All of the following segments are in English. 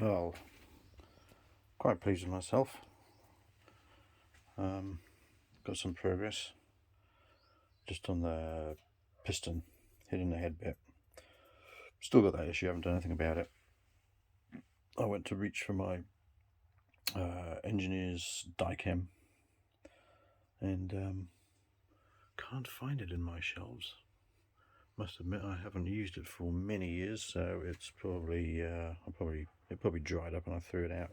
Well, quite pleased with myself. Got some progress just on the piston hitting the head bit. Still got that issue, haven't done anything about it. I went to reach for my engineer's die chem and can't find it in my shelves. Must admit I haven't used it for many years, so it's probably it probably dried up and I threw it out.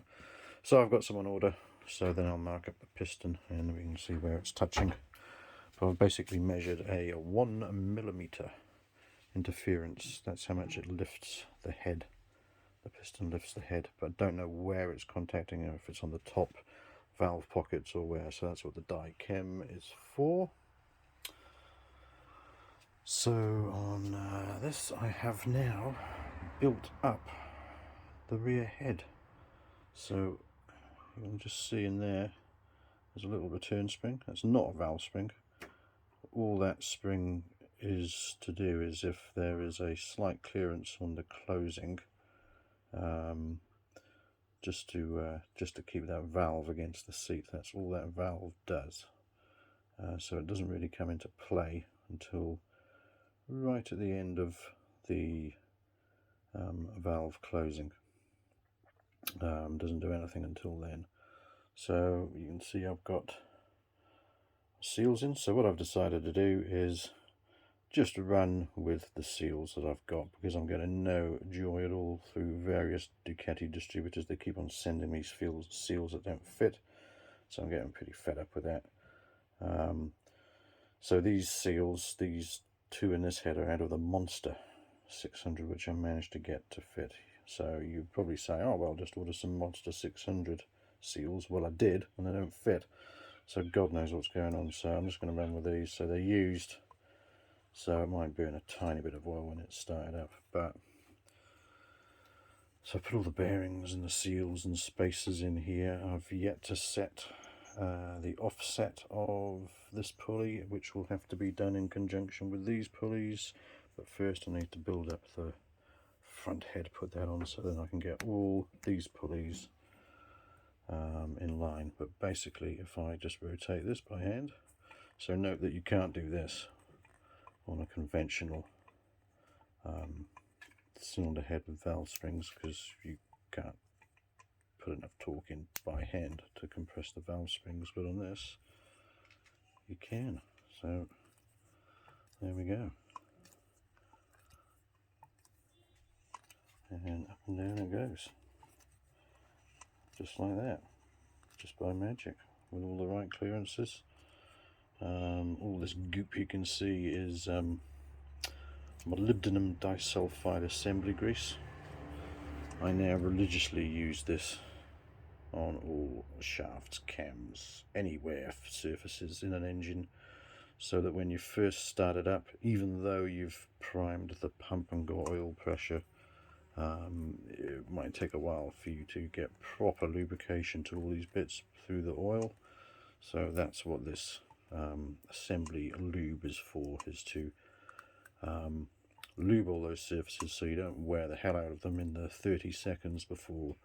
So I've got some on order, so then I'll mark up the piston and we can see where it's touching. But I've basically measured a 1mm interference. That's how much it lifts the head. The piston lifts the head, but I don't know where it's contacting, or if it's on the top valve pockets or where. So that's what the die chem is for. So on this, I have now built up the rear head. So you can just see in there, there's a little return spring. That's not a valve spring. All that spring is to do is if there is a slight clearance on the closing, just to keep that valve against the seat. That's all that valve does. So it doesn't really come into play until right at the end of the valve closing. Doesn't do anything until then. So you can see I've got seals in. So what I've decided to do is just run with the seals that I've got, because I'm getting no joy at all through various Ducati distributors. They keep on sending me seals that don't fit, so I'm getting pretty fed up with that. So these seals, these two in this head, are out of the Monster 600, which I managed to get to fit. So you'd probably say, oh well, just order some Monster 600 seals. Well, I did, and they don't fit, so God knows what's going on. So I'm just going to run with these. So they're used, so it might burn a tiny bit of oil when it's started up. But so I put all the bearings and the seals and spacers in here. I've yet to set the offset of this pulley, which will have to be done in conjunction with these pulleys. But first I need to build up the front head, put that on, so then I can get all these pulleys in line. But basically, if I just rotate this by hand, so note that you can't do this on a conventional cylinder head with valve springs, because you can't put enough torque in by hand to compress the valve springs, but on this you can. So there we go, and up and down it goes, just like that, just by magic, with all the right clearances. All this goop you can see is molybdenum disulfide assembly grease. I now religiously use this on all shafts, cams, anywhere, surfaces in an engine, so that when you first start it up, even though you've primed the pump and got oil pressure, it might take a while for you to get proper lubrication to all these bits through the oil. So that's what this assembly lube is for, is to lube all those surfaces so you don't wear the hell out of them in the 30 seconds before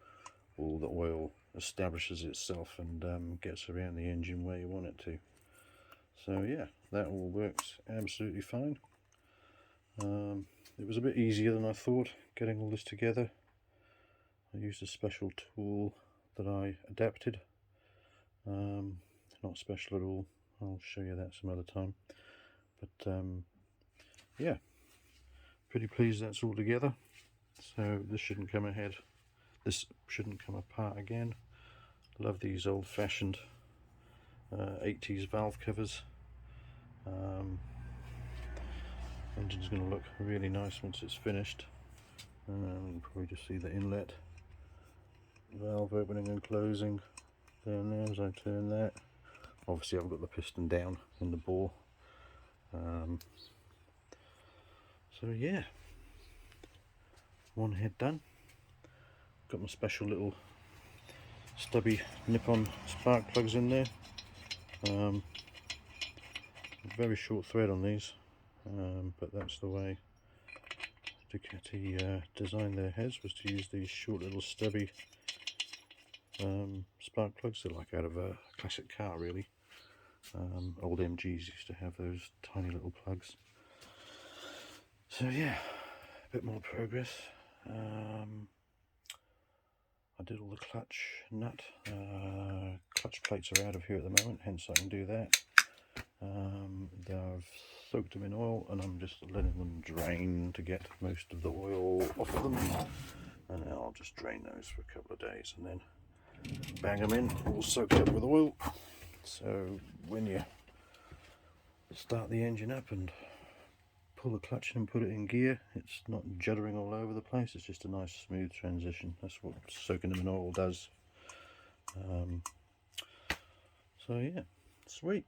all the oil establishes itself and gets around the engine where you want it to. So yeah, that all works absolutely fine. It was a bit easier than I thought getting all this together. I used a special tool that I adapted. Not special at all, I'll show you that some other time. But yeah, pretty pleased that's all together. So this shouldn't come ahead, this shouldn't come apart again. Love these old-fashioned 80s valve covers. Engine's going to look really nice once it's finished. You can probably just see the inlet valve opening and closing down there as I turn that. Obviously I've got the piston down in the bore. So yeah, one head done. Got my special little stubby Nippon spark plugs in there. Very short thread on these, but that's the way. Ducati designed their heads was to use these short little stubby spark plugs. They're like out of a classic car really. Old MGs used to have those tiny little plugs. So yeah, a bit more progress. I did all the clutch nut. Clutch plates are out of here at the moment, hence I can do that. I've soaked them in oil and I'm just letting them drain to get most of the oil off of them. And then I'll just drain those for a couple of days and then bang them in, all soaked up with oil. So when you start the engine up and pull the clutch in and put it in gear, it's not juddering all over the place, it's just a nice smooth transition. That's what soaking them in oil does. So yeah, sweet.